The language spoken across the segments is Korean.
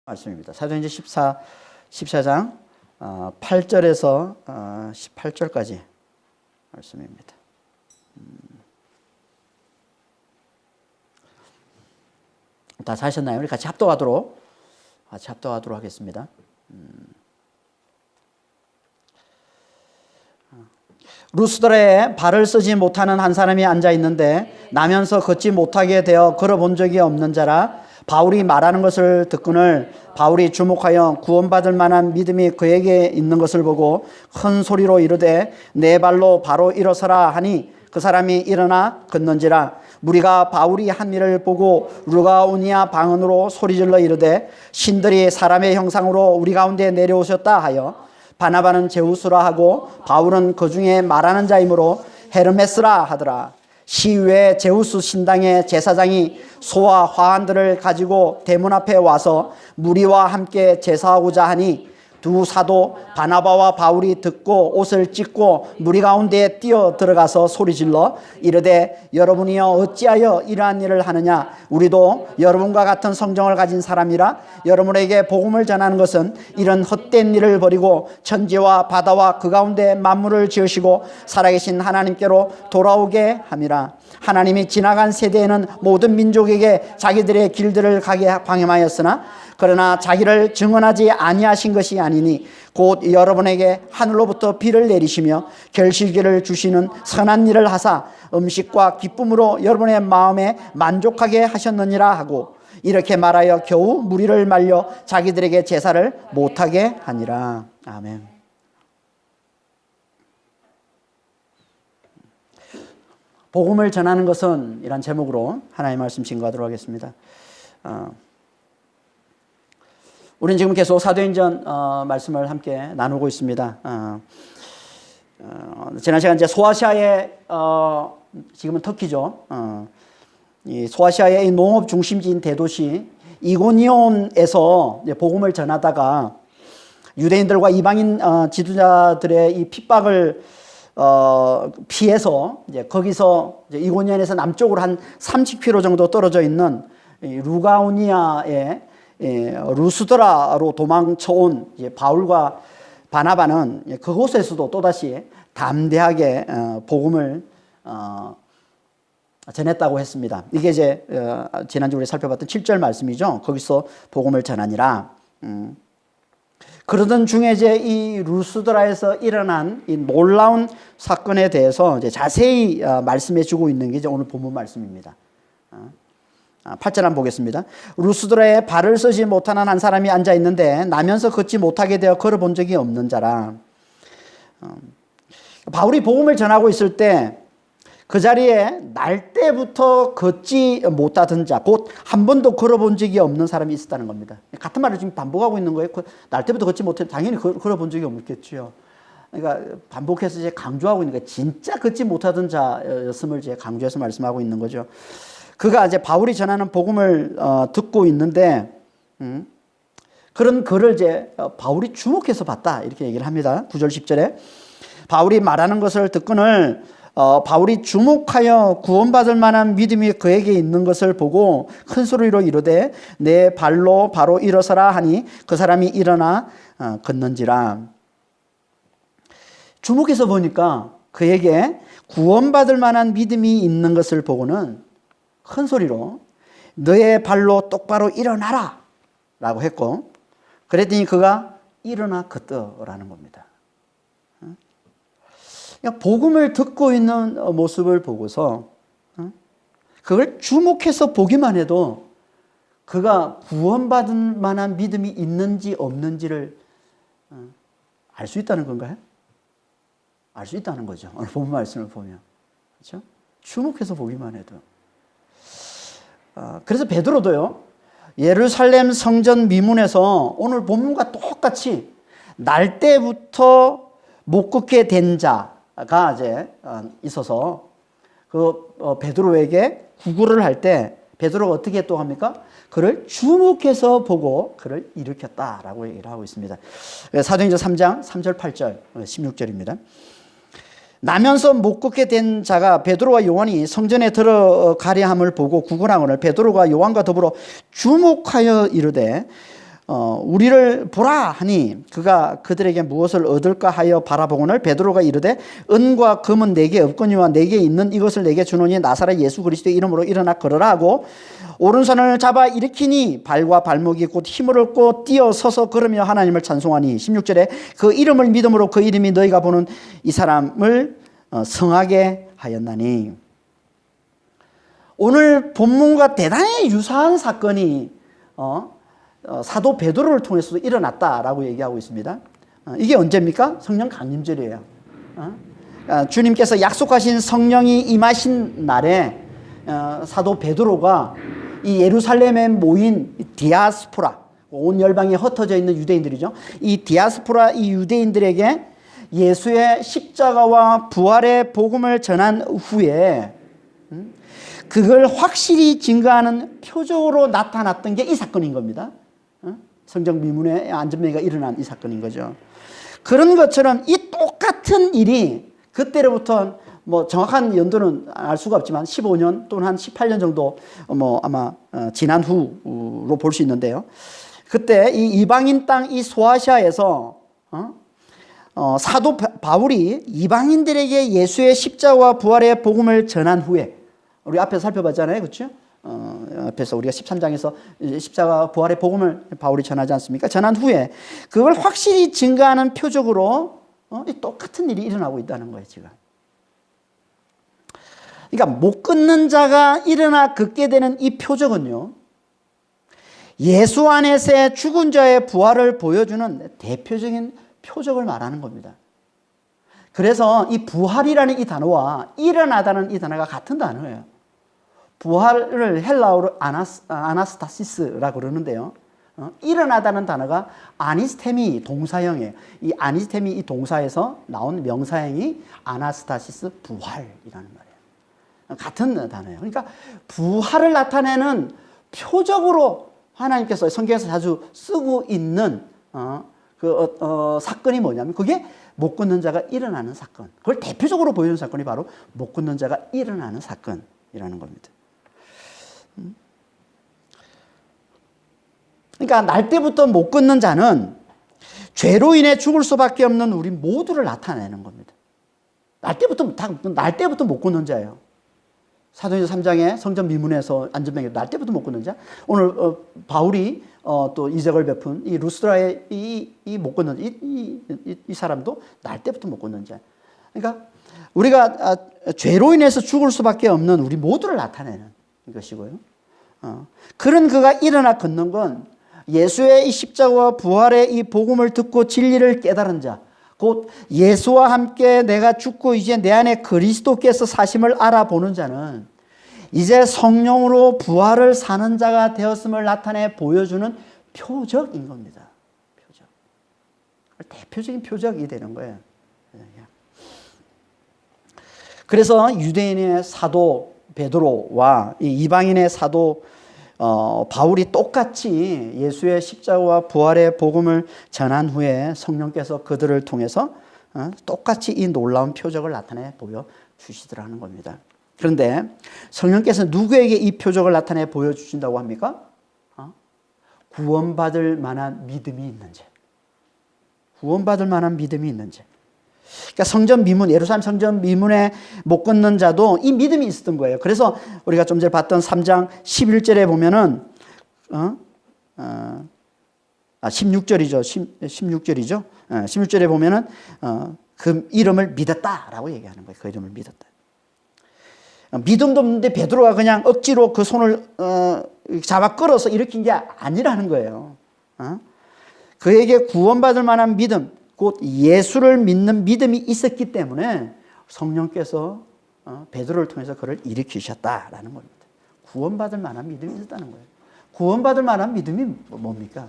말씀입니다. 사도행전 14장 8절에서 18절까지 말씀입니다. 다 하셨나요? 우리 같이 합독하도록 하겠습니다. 루스드라에 발을 쓰지 못하는 한 사람이 앉아 있는데 나면서 걷지 못하게 되어 걸어본 적이 없는 자라. 바울이 말하는 것을 듣고는 바울이 주목하여 구원받을 만한 믿음이 그에게 있는 것을 보고 큰 소리로 이르되 내 발로 바로 일어서라 하니 그 사람이 일어나 걷는지라. 무리가 바울이 한 일을 보고 루가오니아 방언으로 소리질러 이르되 신들이 사람의 형상으로 우리 가운데 내려오셨다 하여 바나바는 제우스라 하고 바울은 그 중에 말하는 자이므로 헤르메스라 하더라. 시위에 제우스 신당의 제사장이 소와 화환들을 가지고 대문 앞에 와서 무리와 함께 제사하고자 하니 두 사도 바나바와 바울이 듣고 옷을 찢고 무리 가운데에 뛰어 들어가서 소리질러 이르되 여러분이여 어찌하여 이러한 일을 하느냐. 우리도 여러분과 같은 성정을 가진 사람이라. 여러분에게 복음을 전하는 것은 이런 헛된 일을 버리고 천지와 바다와 그 가운데 만물을 지으시고 살아계신 하나님께로 돌아오게 함이라. 하나님이 지나간 세대에는 모든 민족에게 자기들의 길들을 가게 방임하였으나 그러나 자기를 증언하지 아니하신 것이 아니니 곧 여러분에게 하늘로부터 비를 내리시며 결실기를 주시는 선한 일을 하사 음식과 기쁨으로 여러분의 마음에 만족하게 하셨느니라 하고 이렇게 말하여 겨우 무리를 말려 자기들에게 제사를 못하게 하니라. 아멘. 복음을 전하는 것은 이란 제목으로 하나님의 말씀 증거하도록 하겠습니다. 우리는 지금 계속 사도행전 말씀을 함께 나누고 있습니다. 지난 시간 이제 소아시아의 지금은 터키죠. 이 소아시아의 이 농업 중심지인 대도시 이고니온에서 복음을 전하다가 유대인들과 이방인 지도자들의 이 핍박을 피해서 이제 거기서 이제 이고니온에서 남쪽으로 한 30km 정도 떨어져 있는 루가오니아의 루스드라로 도망쳐온 바울과 바나바는 그곳에서도 또다시 담대하게 복음을 전했다고 했습니다. 이게 이제 지난주 우리 살펴봤던 7절 말씀이죠. 거기서 복음을 전하니라. 그러던 중에 이제 이 루스드라에서 일어난 이 놀라운 사건에 대해서 이제 자세히 말씀해 주고 있는 게 이제 오늘 본문 말씀입니다. 8절 한번 보겠습니다. 루스드라에 발을 쓰지 못하는 한 사람이 앉아 있는데 나면서 걷지 못하게 되어 걸어본 적이 없는 자라. 바울이 복음을 전하고 있을 때 그 자리에 날 때부터 걷지 못하던 자, 곧 한 번도 걸어본 적이 없는 사람이 있었다는 겁니다. 같은 말을 지금 반복하고 있는 거예요. 날 때부터 걷지 못해 당연히 걸어본 적이 없겠죠. 그러니까 반복해서 이제 강조하고 있는 거예요. 진짜 걷지 못하던 자였음을 이제 강조해서 말씀하고 있는 거죠. 그가 이제 바울이 전하는 복음을 듣고 있는데 그런 글을 이제 바울이 주목해서 봤다 이렇게 얘기를 합니다. 9절 10절에 바울이 말하는 것을 듣고는 바울이 주목하여 구원받을 만한 믿음이 그에게 있는 것을 보고 큰 소리로 이르되 내 발로 바로 일어서라 하니 그 사람이 일어나 걷는지라. 주목해서 보니까 그에게 구원받을 만한 믿음이 있는 것을 보고는 큰 소리로 너의 발로 똑바로 일어나라 라고 했고 그랬더니 그가 일어나 걷더라는 겁니다. 그러니까 복음을 듣고 있는 모습을 보고서 그걸 주목해서 보기만 해도 그가 구원받을 만한 믿음이 있는지 없는지를 알 수 있다는 건가요? 알 수 있다는 거죠. 오늘 본문 말씀을 보면. 그렇죠? 주목해서 보기만 해도. 그래서 베드로도요. 예루살렘 성전 미문에서 오늘 본문과 똑같이 날 때부터 못 걷게 된 자가 이제 있어서 그 베드로에게 구걸을 할 때 베드로가 어떻게 또 합니까? 그를 주목해서 보고 그를 일으켰다라고 얘기를 하고 있습니다. 사도행전 3장 3절 8절 16절입니다. 나면서 못 걷게 된 자가 베드로와 요한이 성전에 들어가려 함을 보고 구걸하거늘 베드로가 요한과 더불어 주목하여 이르되 우리를 보라 하니 그가 그들에게 무엇을 얻을까 하여 바라보거늘 베드로가 이르되 은과 금은 내게 없거니와 내게 있는 이것을 내게 주노니 나사렛 예수 그리스도의 이름으로 일어나 걸으라 하고 오른손을 잡아 일으키니 발과 발목이 곧 힘을 얻고 뛰어 서서 걸으며 하나님을 찬송하니 16절에 그 이름을 믿음으로 그 이름이 너희가 보는 이 사람을 성하게 하였나니. 오늘 본문과 대단히 유사한 사건이 사도 베드로를 통해서도 일어났다라고 얘기하고 있습니다. 이게 언제입니까? 성령 강림절이에요. 주님께서 약속하신 성령이 임하신 날에 사도 베드로가 이 예루살렘에 모인 디아스포라, 온 열방에 흩어져 있는 유대인들이죠. 이 디아스포라 이 유대인들에게 예수의 십자가와 부활의 복음을 전한 후에 그걸 확실히 증거하는 표적으로 나타났던 게 이 사건인 겁니다. 성전 미문에 안전병이가 일어난 이 사건인 거죠. 그런 것처럼 이 똑같은 일이 그때로부터 뭐 정확한 연도는 알 수가 없지만 15년 또는 한 18년 정도 아마 지난 후로 볼 수 있는데요. 그때 이 이방인 땅 이 소아시아에서 사도 바울이 이방인들에게 예수의 십자가와 부활의 복음을 전한 후에 우리 앞에서 살펴봤잖아요. 그렇죠? 앞에서 우리가 13장에서 십자가 부활의 복음을 바울이 전하지 않습니까? 전한 후에 그걸 확실히 증거하는 표적으로 똑같은 일이 일어나고 있다는 거예요, 지금. 그러니까 못 걷는 자가 일어나 걷게 되는 이 표적은요, 예수 안에서의 죽은 자의 부활을 보여주는 대표적인 표적을 말하는 겁니다. 그래서 이 부활이라는 이 단어와 일어나다는 이 단어가 같은 단어예요. 부활을 헬라어로 아나스타시스라고 그러는데요. 일어나다는 단어가 아니스테미 동사형이에요. 이 아니스테미 이 동사에서 나온 명사형이 아나스타시스 부활이라는 말이에요. 같은 단어예요. 그러니까 부활을 나타내는 표적으로 하나님께서 성경에서 자주 쓰고 있는 사건이 뭐냐면 그게 못 걷는 자가 일어나는 사건. 그걸 대표적으로 보여주는 사건이 바로 못 걷는 자가 일어나는 사건이라는 겁니다. 그러니까 날 때부터 못 걷는 자는 죄로 인해 죽을 수밖에 없는 우리 모두를 나타내는 겁니다. 날 때부터 못 걷는 자예요. 사도행전 3장에 성전 미문에서 안전병이 날 때부터 못 걷는 자. 오늘 바울이 또 이적을 베푼 이 루스드라의 이 못 걷는 이 사람도 날 때부터 못 걷는 자. 그러니까 우리가 죄로 인해서 죽을 수밖에 없는 우리 모두를 나타내는 것이고요. 그런 그가 일어나 걷는 건 예수의 이 십자가와 부활의 이 복음을 듣고 진리를 깨달은 자, 곧 예수와 함께 내가 죽고 이제 내 안에 그리스도께서 사심을 알아보는 자는 이제 성령으로 부활을 사는 자가 되었음을 나타내 보여주는 표적인 겁니다. 표적. 대표적인 표적이 되는 거예요. 그래서 유대인의 사도 베드로와 이방인의 사도 바울이 똑같이 예수의 십자가와 부활의 복음을 전한 후에 성령께서 그들을 통해서 똑같이 이 놀라운 표적을 나타내 보여주시더라는 겁니다. 그런데 성령께서 누구에게 이 표적을 나타내 보여주신다고 합니까? 구원받을 만한 믿음이 있는 자. 구원받을 만한 믿음이 있는 자. 그러니까 성전 미문, 예루살렘 성전 미문에 못 걷는 자도 이 믿음이 있었던 거예요. 그래서 우리가 좀 전에 봤던 3장 11절에 보면은 16절이죠. 16절이죠. 16절에 보면은 그 이름을 믿었다라고 얘기하는 거예요. 그 이름을 믿었다. 믿음도 없는데 베드로가 그냥 억지로 그 손을 잡아 끌어서 일으킨 게 아니라는 거예요. 그에게 구원받을 만한 믿음, 곧 예수를 믿는 믿음이 있었기 때문에 성령께서 베드로를 통해서 그를 일으키셨다라는 겁니다. 구원받을 만한 믿음이 있었다는 거예요. 구원받을 만한 믿음이 뭡니까?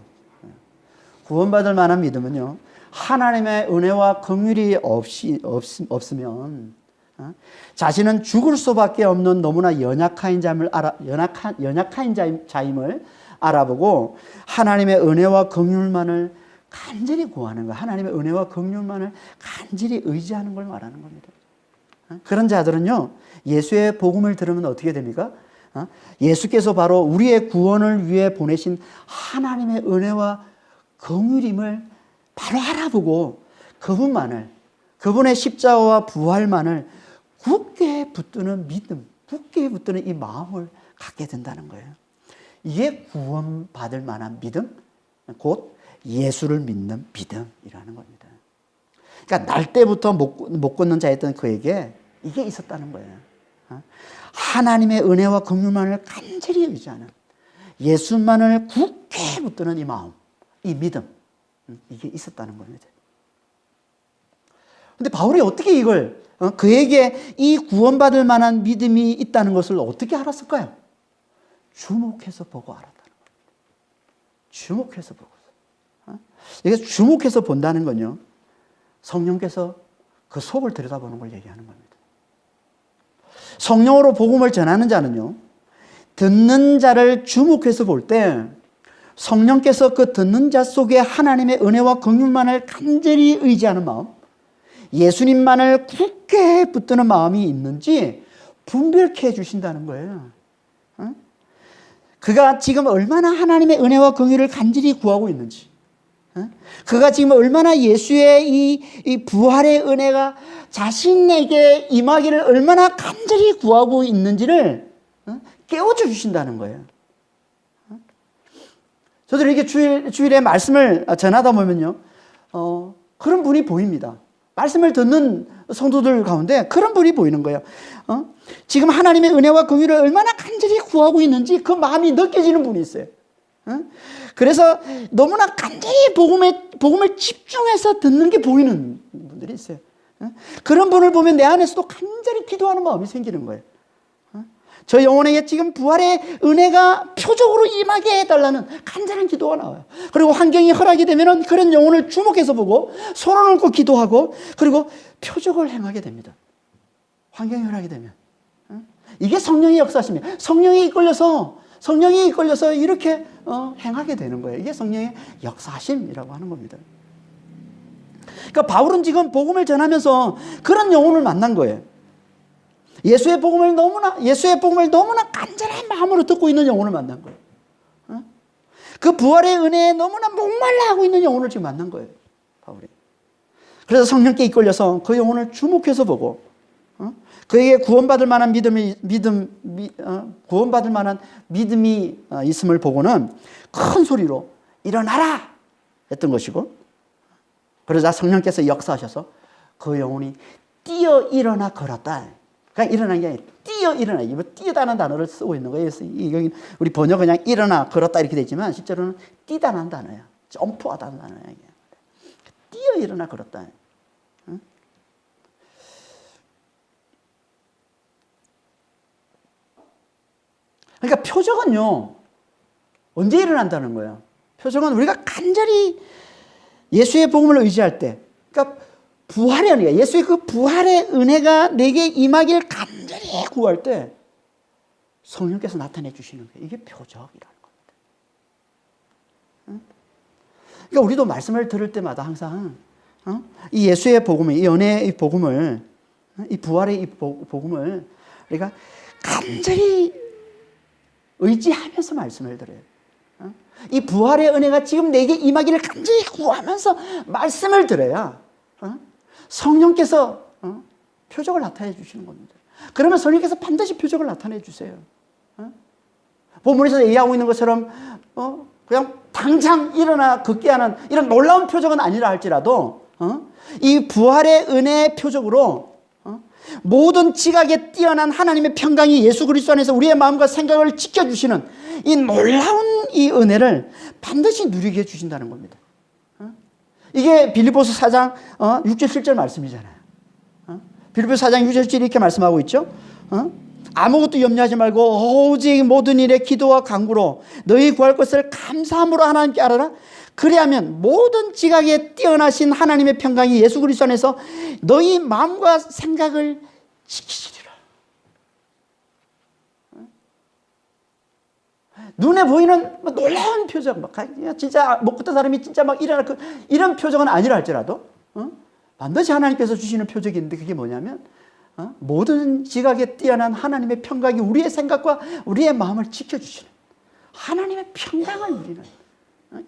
구원받을 만한 믿음은요, 하나님의 은혜와 긍휼이 없으면 자신은 죽을 수밖에 없는 너무나 연약한 자임을 알아보고 하나님의 은혜와 긍휼만을 간절히 구하는 거, 하나님의 은혜와 긍휼만을 간절히 의지하는 걸 말하는 겁니다. 그런 자들은요, 예수의 복음을 들으면 어떻게 됩니까? 예수께서 바로 우리의 구원을 위해 보내신 하나님의 은혜와 긍휼임을 바로 알아보고 그분의 십자가와 부활만을 굳게 붙드는 믿음, 굳게 붙드는 이 마음을 갖게 된다는 거예요. 이게 구원받을 만한 믿음, 곧 예수를 믿는 믿음이라는 겁니다. 그러니까 날 때부터 못 걷는 자였던 그에게 이게 있었다는 거예요. 하나님의 은혜와 긍휼만을 간절히 의지하는, 예수만을 굳게 붙드는 이 마음, 이 믿음, 이게 있었다는 겁니다. 근데 바울이 어떻게 이걸, 그에게 이 구원받을 만한 믿음이 있다는 것을 어떻게 알았을까요? 주목해서 보고 알았다는 거예요. 주목해서 보고. 이게 주목해서 본다는 건요, 성령께서 그 속을 들여다보는 걸 얘기하는 겁니다. 성령으로 복음을 전하는 자는요, 듣는 자를 주목해서 볼 때 성령께서 그 듣는 자 속에 하나님의 은혜와 긍휼만을 간절히 의지하는 마음, 예수님만을 굳게 붙드는 마음이 있는지 분별케 해주신다는 거예요. 그가 지금 얼마나 하나님의 은혜와 긍휼을 간절히 구하고 있는지, 그가 지금 얼마나 예수의 이 부활의 은혜가 자신에게 임하기를 얼마나 간절히 구하고 있는지를 깨워줘 주신다는 거예요. 저도 이렇게 주일에 말씀을 전하다 보면요, 그런 분이 보입니다. 말씀을 듣는 성도들 가운데 그런 분이 보이는 거예요. 지금 하나님의 은혜와 긍휼을 얼마나 간절히 구하고 있는지 그 마음이 느껴지는 분이 있어요. 그래서 너무나 간절히 복음을 집중해서 듣는 게 보이는 분들이 있어요. 그런 분을 보면 내 안에서도 간절히 기도하는 마음이 생기는 거예요. 저 영혼에게 지금 부활의 은혜가 표적으로 임하게 해달라는 간절한 기도가 나와요. 그리고 환경이 허락이 되면 그런 영혼을 주목해서 보고 손을 얹고 기도하고 그리고 표적을 행하게 됩니다. 환경이 허락이 되면. 이게 성령의 역사십니다. 성령이 이끌려서 이렇게 행하게 되는 거예요. 이게 성령의 역사심이라고 하는 겁니다. 그러니까 바울은 지금 복음을 전하면서 그런 영혼을 만난 거예요. 예수의 복음을 너무나 간절한 마음으로 듣고 있는 영혼을 만난 거예요. 그 부활의 은혜에 너무나 목말라 하고 있는 영혼을 지금 만난 거예요, 바울이. 그래서 성령께 이끌려서 그 영혼을 주목해서 보고, 그에게 구원받을 만한 믿음이 있음을 보고는 큰 소리로 일어나라 했던 것이고, 그러자 성령께서 역사하셔서 그 영혼이 뛰어 일어나 걸었다. 그냥 일어난 게 아니라 뛰어 일어나. 이거 뛰다는 단어를 쓰고 있는 거예요. 여기 우리 번역은 그냥 일어나 걸었다 이렇게 되지만 실제로는 뛰다는 단어야. 점프하다는 단어야. 뛰어 일어나 걸었다. 그러니까 표적은요, 언제 일어난다는 거예요? 표적은 우리가 간절히 예수의 복음을 의지할 때, 그러니까 부활의 은혜가, 예수의 그 부활의 은혜가 내게 임하길 간절히 구할 때 성령께서 나타내 주시는 거예요. 이게 표적이라는 겁니다. 그러니까 우리도 말씀을 들을 때마다 항상 이 예수의 복음을, 이 은혜의 복음을, 이 부활의 이 복음을 우리가 간절히 의지하면서 말씀을 들어요. 이 부활의 은혜가 지금 내게 임하기를 간절히 구하면서 말씀을 들어야 성령께서 표적을 나타내 주시는 겁니다. 그러면 성령께서 반드시 표적을 나타내 주세요. 본문에서 얘기하고 있는 것처럼 그냥 당장 일어나 걷게 하는 이런 놀라운 표적은 아니라 할지라도 이 부활의 은혜의 표적으로 모든 지각에 뛰어난 하나님의 평강이 예수 그리스도 안에서 우리의 마음과 생각을 지켜주시는 이 놀라운 이 은혜를 반드시 누리게 해주신다는 겁니다. 이게 빌립보서 4장 6절 7절 말씀이잖아요. 빌립보서 4장 6절 7절 이렇게 말씀하고 있죠. 아무것도 염려하지 말고 오직 모든 일에 기도와 간구로 너희 구할 것을 감사함으로 하나님께 알아라. 그리하면 모든 지각에 뛰어나신 하나님의 평강이 예수 그리스도 안에서 너희 마음과 생각을 지키시리라. 눈에 보이는 놀라운 표적, 진짜 먹고 사람이 진짜 막 일어나 이런 표적은 아니라 할지라도 반드시 하나님께서 주시는 표적이 있는데 그게 뭐냐면 모든 지각에 뛰어난 하나님의 평강이 우리의 생각과 우리의 마음을 지켜주시는 하나님의 평강을 누리는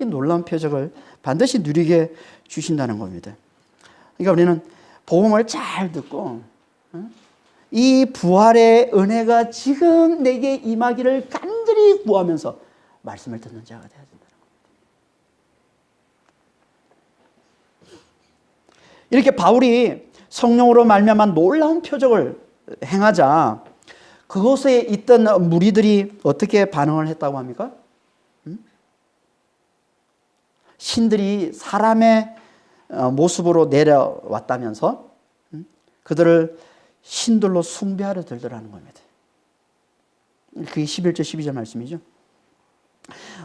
이 놀라운 표적을 반드시 누리게 주신다는 겁니다. 그러니까 우리는 복음을 잘 듣고 이 부활의 은혜가 지금 내게 임하기를 간절히 구하면서 말씀을 듣는 자가 되어야 된다는 겁니다. 이렇게 바울이 성령으로 말미암아 놀라운 표적을 행하자 그곳에 있던 무리들이 어떻게 반응을 했다고 합니까? 신들이 사람의 모습으로 내려왔다면서 그들을 신들로 숭배하려 들더라는 겁니다. 그게 11절 12절 말씀이죠.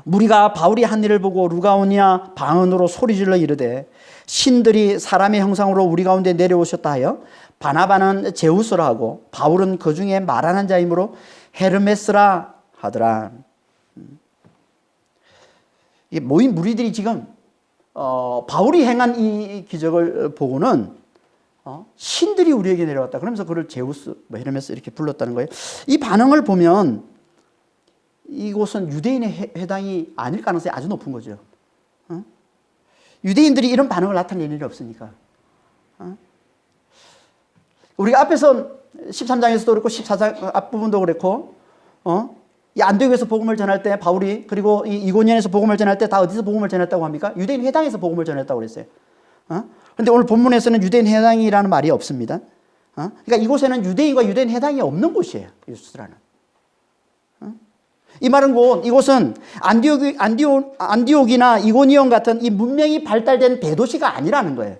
무리가 바울이 한 일을 보고 루가오니아 방언으로 소리질러 이르되 신들이 사람의 형상으로 우리 가운데 내려오셨다 하여 바나바는 제우스라 하고 바울은 그 중에 말하는 자이므로 헤르메스라 하더라. 이 모인 무리들이 지금 바울이 행한 이 기적을 보고는 신들이 우리에게 내려왔다. 그러면서 그를 제우스, 헤르메스 이렇게 불렀다는 거예요. 이 반응을 보면 이곳은 유대인의 해당이 아닐 가능성이 아주 높은 거죠. 유대인들이 이런 반응을 나타낼 일이 없으니까. 우리가 앞에서 13장에서도 그렇고 14장 앞부분도 그렇고 이 안디옥에서 복음을 전할 때 바울이 그리고 이 이고니온에서 복음을 전할 때 다 어디서 복음을 전했다고 합니까? 유대인 회당에서 복음을 전했다고 그랬어요. 그런데 오늘 본문에서는 유대인 회당이라는 말이 없습니다. 그러니까 이곳에는 유대인과 유대인 회당이 없는 곳이에요. 루스드라는. 이 말은 곧 이곳은 안디옥이나 이고니온 같은 이 문명이 발달된 대도시가 아니라는 거예요.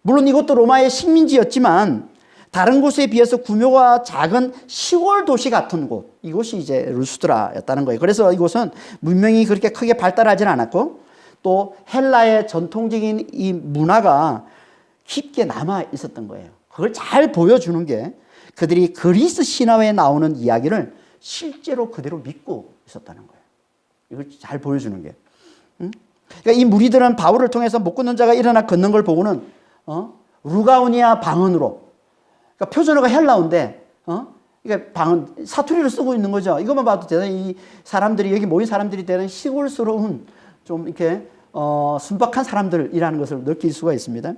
물론 이것도 로마의 식민지였지만 다른 곳에 비해서 규모가 작은 시골 도시 같은 곳, 이곳이 이제 루스드라였다는 거예요. 그래서 이곳은 문명이 그렇게 크게 발달하지는 않았고 또 헬라의 전통적인 이 문화가 깊게 남아 있었던 거예요. 그걸 잘 보여주는 게 그들이 그리스 신화에 나오는 이야기를 실제로 그대로 믿고 있었다는 거예요. 이걸 잘 보여주는 게. 그러니까 이 무리들은 바울을 통해서 못 걷는 자가 일어나 걷는 걸 보고는 루가오니아 방언으로, 그러니까 표준어가 헬라어인데 그러니까 방언 사투리를 쓰고 있는 거죠. 이것만 봐도 대단히 이 사람들이 여기 모인 사람들이 대단히 시골스러운 좀 이렇게 순박한 사람들이라는 것을 느낄 수가 있습니다.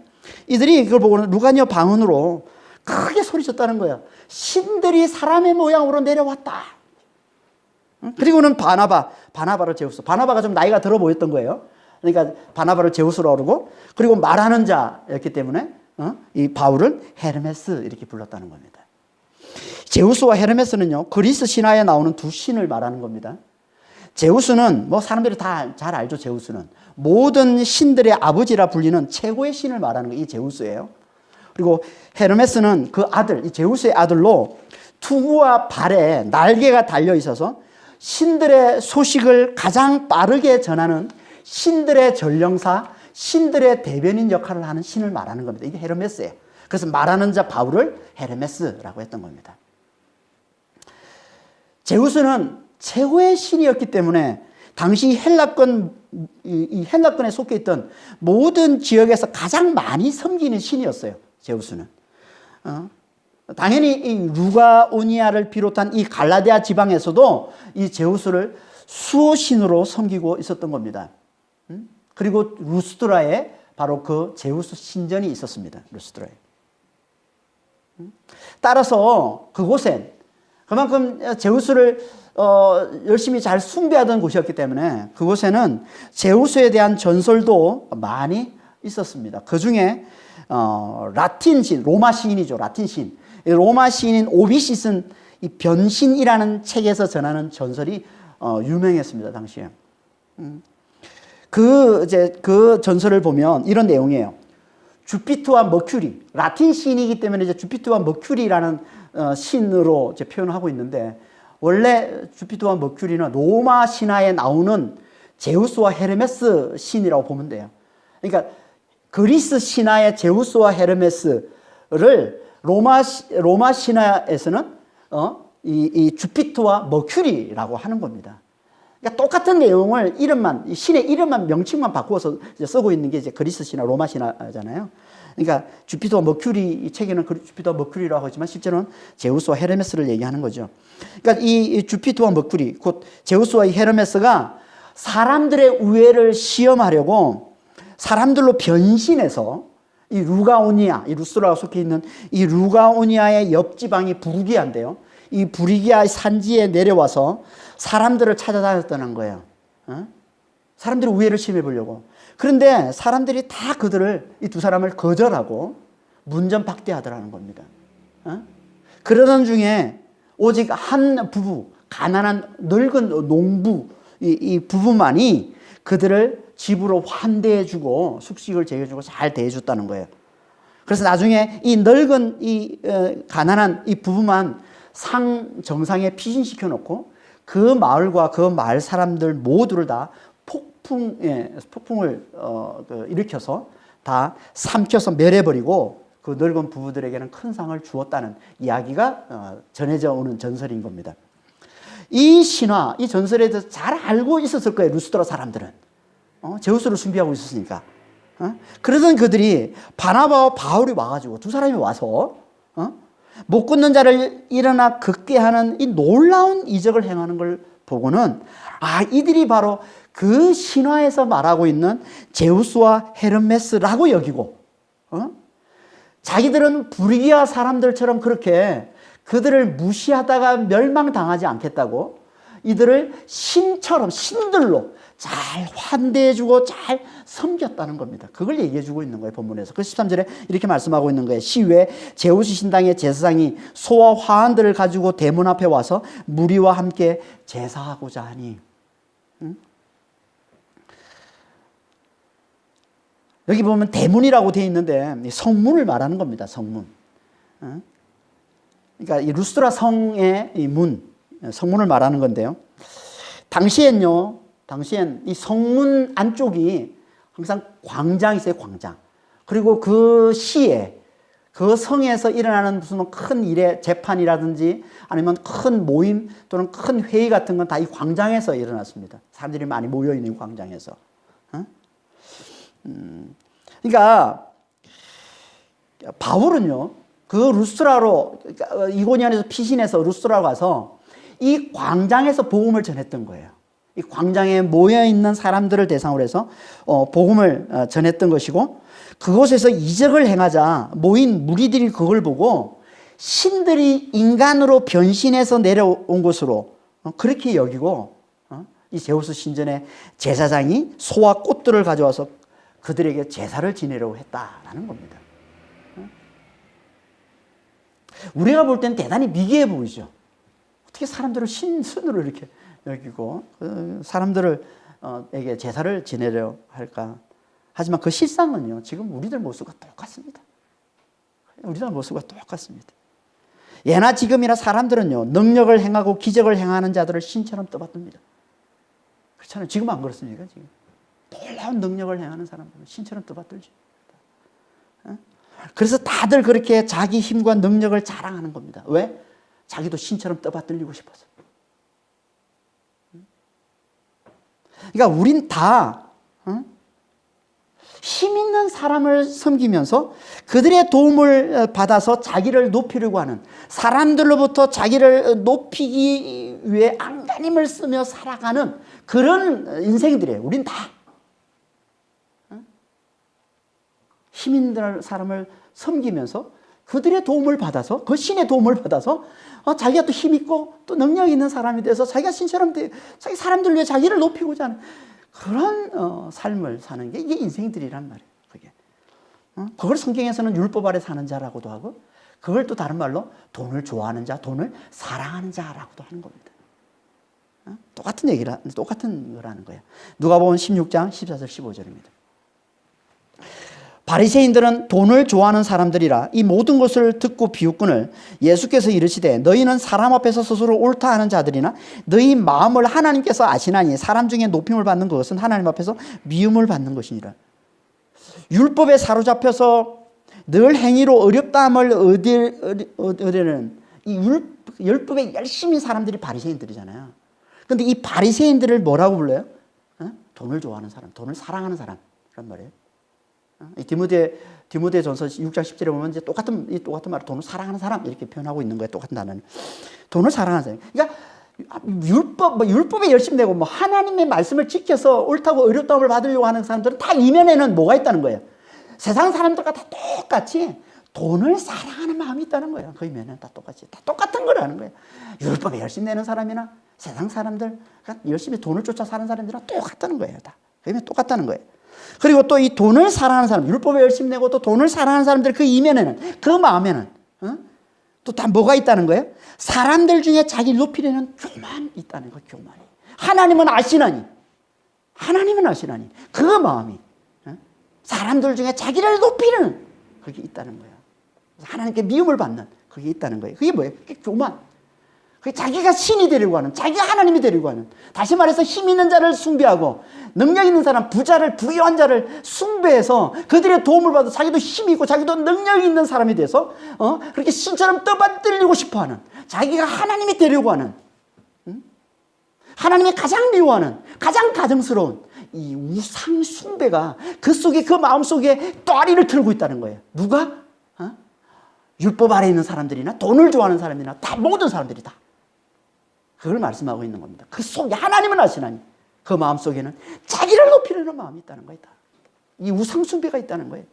이들이 이걸 보고는 루가니아 방언으로 크게 소리쳤다는 거예요. 신들이 사람의 모양으로 내려왔다. 그리고는 바나바를 제우스. 바나바가 좀 나이가 들어 보였던 거예요. 그러니까 바나바를 제우스로 부르고 그리고 말하는 자였기 때문에 이 바울은 헤르메스 이렇게 불렀다는 겁니다. 제우스와 헤르메스는요 그리스 신화에 나오는 두 신을 말하는 겁니다. 제우스는 뭐 사람들이 다 잘 알죠. 제우스는 모든 신들의 아버지라 불리는 최고의 신을 말하는 게 이 제우스예요. 그리고 헤르메스는 그 아들, 이 제우스의 아들로 투구와 발에 날개가 달려 있어서 신들의 소식을 가장 빠르게 전하는 신들의 전령사, 신들의 대변인 역할을 하는 신을 말하는 겁니다. 이게 헤르메스예요. 그래서 말하는 자 바울을 헤르메스라고 했던 겁니다. 제우스는 최고의 신이었기 때문에 당시 이 헬라권에 속해 있던 모든 지역에서 가장 많이 섬기는 신이었어요. 제우스는. 당연히 이 루가오니아를 비롯한 이 갈라디아 지방에서도 이 제우스를 수호신으로 섬기고 있었던 겁니다. 그리고 루스드라에 바로 그 제우스 신전이 있었습니다. 루스드라에. 따라서 그곳엔 그만큼 제우스를 열심히 잘 숭배하던 곳이었기 때문에 그곳에는 제우스에 대한 전설도 많이 있었습니다. 그 중에 라틴 신, 로마 시인이죠. 라틴 신. 로마 시인인 오비시 쓴 이 변신이라는 책에서 전하는 전설이 유명했습니다. 당시에. 그 전설을 보면 이런 내용이에요. 주피터와 머큐리, 라틴 시인이기 때문에 이제 주피터와 머큐리라는 신으로 이제 표현하고 있는데 원래 주피터와 머큐리는 로마 신화에 나오는 제우스와 헤르메스 신이라고 보면 돼요. 그러니까 그리스 신화의 제우스와 헤르메스를 로마 신화에서는 이 주피터와 머큐리라고 하는 겁니다. 그러니까 똑같은 내용을 신의 이름만 명칭만 바꾸어서 이제 쓰고 있는 게 이제 그리스 신화, 로마 신화잖아요. 그러니까 주피터와 머큐리, 이 책에는 주피터와 머큐리라고 하지만 실제로는 제우스와 헤르메스를 얘기하는 거죠. 그러니까 이 주피터와 머큐리, 곧 제우스와 이 헤르메스가 사람들의 우애를 시험하려고 사람들로 변신해서 이 루가오니아, 이 루스라가 속해 있는 이 루가오니아의 옆지방이 부르기아인데요. 이 부르기아 산지에 내려와서 사람들을 찾아다녔다는 거예요. 사람들이 우애를 시험해 보려고. 그런데 사람들이 다 그들을, 이 두 사람을 거절하고 문전박대하더라는 겁니다. 그러던 중에 오직 한 부부, 가난한 늙은 농부, 이 부부만이 그들을 집으로 환대해주고 숙식을 제공해주고 잘 대해줬다는 거예요. 그래서 나중에 이 늙은 이 가난한 이 부부만 상 정상에 피신시켜 놓고 그 마을과 그 마을 사람들 모두를 다 폭풍을 일으켜서 다 삼켜서 멸해버리고 그 늙은 부부들에게는 큰 상을 주었다는 이야기가 전해져 오는 전설인 겁니다. 이 신화, 이 전설에 대해서 잘 알고 있었을 거예요. 루스드라 사람들은. 제우스를 숭배하고 있었으니까. 그러던 그들이 바나바와 바울이 와가지고 두 사람이 와서 못 걷는 자를 일어나 걷게 하는 이 놀라운 이적을 행하는 걸 보고는 이들이 바로 그 신화에서 말하고 있는 제우스와 헤르메스라고 여기고 자기들은 부르기아 사람들처럼 그렇게 그들을 무시하다가 멸망당하지 않겠다고 이들을 신처럼 신들로 잘 환대해주고 잘 섬겼다는 겁니다. 그걸 얘기해주고 있는 거예요. 본문에서. 그 13절에 이렇게 말씀하고 있는 거예요. 시외 제우스 신당의 제사장이 소와 화환들을 가지고 대문 앞에 와서 무리와 함께 제사하고자 하니. 여기 보면 대문이라고 되어 있는데 성문을 말하는 겁니다. 성문. 그러니까 이 루스드라 성의 이 문, 성문을 말하는 건데요. 당시엔 이 성문 안쪽이 항상 광장이 있어요, 광장. 그리고 그 시에, 그 성에서 일어나는 무슨 큰 일의 재판이라든지 아니면 큰 모임 또는 큰 회의 같은 건 다 이 광장에서 일어났습니다. 사람들이 많이 모여있는 광장에서. 그러니까 바울은요, 그 루스드라로, 이고니온에서 피신해서 루스드라로 가서 이 광장에서 복음을 전했던 거예요. 이 광장에 모여있는 사람들을 대상으로 해서 복음을 전했던 것이고, 그곳에서 이적을 행하자 모인 무리들이 그걸 보고 신들이 인간으로 변신해서 내려온 것으로 그렇게 여기고, 이 제우스 신전의 제사장이 소와 꽃들을 가져와서 그들에게 제사를 지내려고 했다라는 겁니다. 우리가 볼 때는 대단히 미개해 보이죠. 어떻게 사람들을 신으로 이렇게 여기고 사람들에게 제사를 지내려 할까? 하지만 그 실상은요, 지금 우리들 모습과 똑같습니다. 우리들 모습과 똑같습니다. 예나 지금이나 사람들은요, 능력을 행하고 기적을 행하는 자들을 신처럼 떠받듭니다. 그렇잖아요. 지금 안 그렇습니까? 지금 놀라운 능력을 행하는 사람들은 신처럼 떠받들죠. 그래서 다들 그렇게 자기 힘과 능력을 자랑하는 겁니다. 왜? 자기도 신처럼 떠받들리고 싶어서. 그러니까 우린 다 힘 있는 사람을 섬기면서 그들의 도움을 받아서 자기를 높이려고 하는, 사람들로부터 자기를 높이기 위해 안간힘을 쓰며 살아가는 그런 인생들이에요. 우린 다. 힘 있는 사람을 섬기면서 그들의 도움을 받아서, 그 신의 도움을 받아서 자기가 또 힘 있고 또 능력 있는 사람이 돼서 자기가 신처럼 자기 사람들 위해 자기를 높이고자 하는 그런 삶을 사는 게 이게 인생들이란 말이에요. 그게. 그걸 성경에서는 율법 아래 사는 자라고도 하고, 그걸 또 다른 말로 돈을 좋아하는 자, 돈을 사랑하는 자라고도 하는 겁니다. 똑같은 거라는 거예요. 누가복음 16장 14절 15절입니다. 바리새인들은 돈을 좋아하는 사람들이라 이 모든 것을 듣고 비웃거늘 예수께서 이르시되 너희는 사람 앞에서 스스로 옳다 하는 자들이나 너희 마음을 하나님께서 아시나니 사람 중에 높임을 받는 것은 하나님 앞에서 미움을 받는 것이니라. 율법에 사로잡혀서 늘 행위로 어렵다함을 얻으려는 이 율법에 열심히 사람들이 바리새인들이잖아요. 그런데 이 바리새인들을 뭐라고 불러요? 돈을 좋아하는 사람, 돈을 사랑하는 사람이란 말이에요. 이 디모데전서 6장 10절에 보면 이제 똑같은 말을 돈을 사랑하는 사람 이렇게 표현하고 있는 거예요. 똑같은 단어는. 돈을 사랑하는 사람. 그러니까 율법에 열심히 내고 하나님의 말씀을 지켜서 옳다고 의롭다움을 받으려고 하는 사람들은 다 이면에는 뭐가 있다는 거예요. 세상 사람들과 다 똑같이 돈을 사랑하는 마음이 있다는 거예요. 그 이면에는 다 똑같은 거라는 거예요. 율법에 열심히 내는 사람이나 세상 사람들, 열심히 돈을 쫓아 사는 사람들은 똑같다는 거예요. 다. 그 이면 똑같다는 거예요. 그리고 또 이 돈을 사랑하는 사람, 율법에 열심히 내고 또 돈을 사랑하는 사람들 그 이면에는, 그 마음에는 또 다 뭐가 있다는 거예요? 사람들 중에 자기를 높이려는 교만이 있다는 거예요. 교만이. 하나님은 아시나니 그 마음이 사람들 중에 자기를 높이는 그게 있다는 거예요. 하나님께 미움을 받는 그게 있다는 거예요. 그게 뭐예요? 그게 교만. 그게 자기가 신이 되려고 하는, 자기가 하나님이 되려고 하는. 다시 말해서 힘 있는 자를 숭배하고 능력 있는 사람, 부유한 자를 숭배해서 그들의 도움을 받아 자기도 힘이 있고 자기도 능력이 있는 사람이 돼서 그렇게 신처럼 떠받들리고 싶어하는, 자기가 하나님이 되려고 하는, 하나님이 가장 미워하는, 가장 가증스러운 이 우상 숭배가 그 속에, 그 마음 속에 또아리를 틀고 있다는 거예요. 누가? 율법 아래 있는 사람들이나 돈을 좋아하는 사람이나 다, 모든 사람들이 다 그걸 말씀하고 있는 겁니다. 그 속에 하나님은 아시나니 그 마음 속에는 자기를 높이려는 마음이 있다는 거예요. 이 우상 숭배가 있다는 거예요.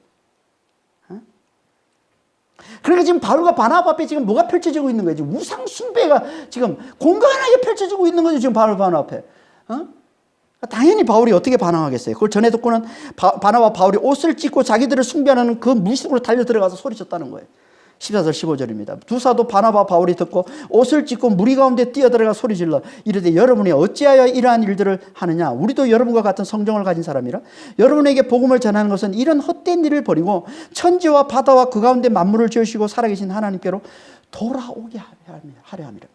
그러니까 지금 바울과 바나바 앞에 지금 뭐가 펼쳐지고 있는 거예요? 지금 우상 숭배가 지금 공간하게 펼쳐지고 있는 거죠. 지금 바울 바나바 앞에. 당연히 바울이 어떻게 반항하겠어요? 그걸 전해 듣고는 바나바 바울이 옷을 찢고 자기들을 숭배하는 그 물속으로 달려 들어가서 소리쳤다는 거예요. 14절 15절입니다. 두 사도 바나바 바울이 듣고 옷을 찢고 무리 가운데 뛰어들어가 소리질러 이르되 여러분이 어찌하여 이러한 일들을 하느냐? 우리도 여러분과 같은 성정을 가진 사람이라. 여러분에게 복음을 전하는 것은 이런 헛된 일을 버리고 천지와 바다와 그 가운데 만물을 지으시고 살아계신 하나님께로 돌아오게 하려 함이라.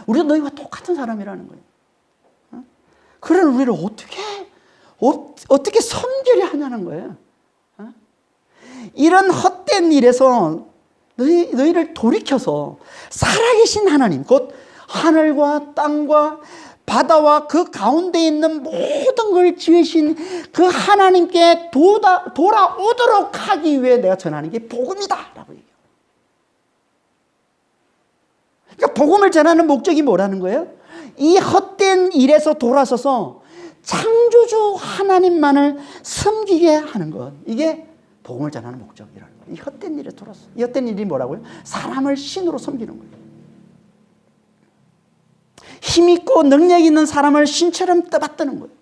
우리도 너희와 똑같은 사람이라는 거예요. 그런 우리를 어떻게 섬기려 하냐는 거예요. 이런 헛된 일에서 너희를 돌이켜서 살아계신 하나님, 곧 하늘과 땅과 바다와 그 가운데 있는 모든 걸 지으신 그 하나님께 돌아오도록 하기 위해 내가 전하는 게 복음이다 라고 얘기해요. 그러니까 복음을 전하는 목적이 뭐라는 거예요? 이 헛된 일에서 돌아서서 창조주 하나님만을 섬기게 하는 것, 이게 복음을 전하는 목적이라는 거예요. 이 헛된 일에 돌아서. 이 헛된 일이 뭐라고요? 사람을 신으로 섬기는 거예요. 힘있고 능력 있는 사람을 신처럼 떠받드는 거예요.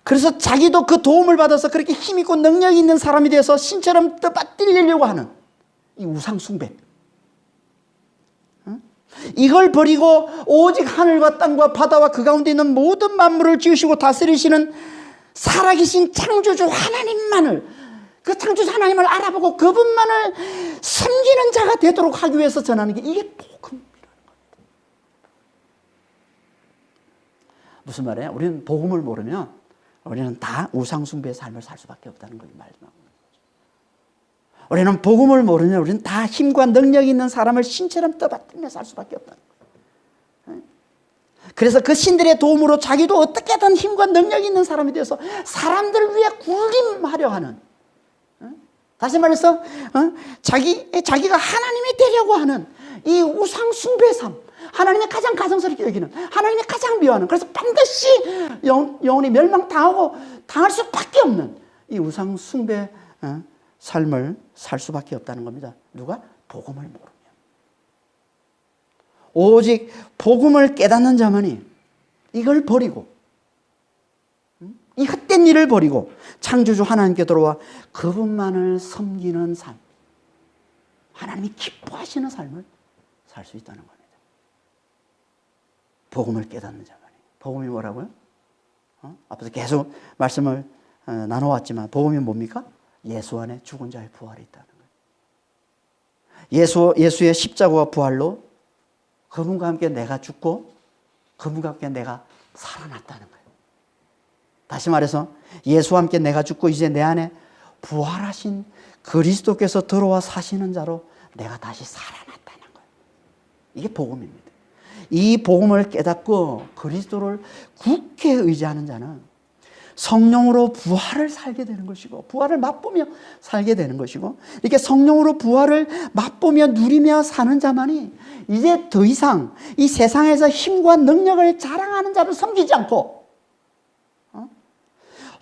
그래서 자기도 그 도움을 받아서 그렇게 힘있고 능력 있는 사람이 돼서 신처럼 떠받들리려고 하는 이 우상 숭배. 이걸 버리고 오직 하늘과 땅과 바다와 그 가운데 있는 모든 만물을 지으시고 다스리시는 살아계신 창조주 하나님만을, 그 창조주 하나님을 알아보고 그분만을 섬기는 자가 되도록 하기 위해서 전하는 게 이게 복음이라는 겁니다. 무슨 말이에요? 우리는 복음을 모르면 우리는 다 우상숭배의 삶을 살 수밖에 없다는 걸 말씀하고 있는 거죠. 우리는 복음을 모르면 우리는 다 힘과 능력 있는 사람을 신처럼 떠받들며 살 수밖에 없다는 거예요. 그래서 그 신들의 도움으로 자기도 어떻게든 힘과 능력 있는 사람이 되어서 사람들을 위해 군림하려 하는, 다시 말해서 자기가 하나님이 되려고 하는 이 우상 숭배의 삶, 하나님의 가장 가증스럽게 여기는, 하나님의 가장 미워하는, 그래서 반드시 영혼이 멸망당하고 당할 수밖에 없는 이 우상 숭배 삶을 살 수밖에 없다는 겁니다. 누가? 복음을 모르면. 오직 복음을 깨닫는 자만이 이걸 버리고, 이 헛된 일을 버리고 창조주 하나님께 돌아와 그분만을 섬기는 삶, 하나님이 기뻐하시는 삶을 살 수 있다는 겁니다. 복음을 깨닫는 자만이. 복음이 뭐라고요? 앞에서 계속 말씀을 나눠왔지만 복음이 뭡니까? 예수 안에 죽은 자의 부활이 있다는 거예요. 예수의 십자가와 부활로 그분과 함께 내가 죽고 그분과 함께 내가 살아났다는 거예요. 다시 말해서 예수와 함께 내가 죽고 이제 내 안에 부활하신 그리스도께서 들어와 사시는 자로 내가 다시 살아났다는 거예요. 이게 복음입니다. 이 복음을 깨닫고 그리스도를 굳게 의지하는 자는 성령으로 부활을 살게 되는 것이고, 부활을 맛보며 살게 되는 것이고, 이렇게 성령으로 부활을 맛보며 누리며 사는 자만이 이제 더 이상 이 세상에서 힘과 능력을 자랑하는 자를 섬기지 않고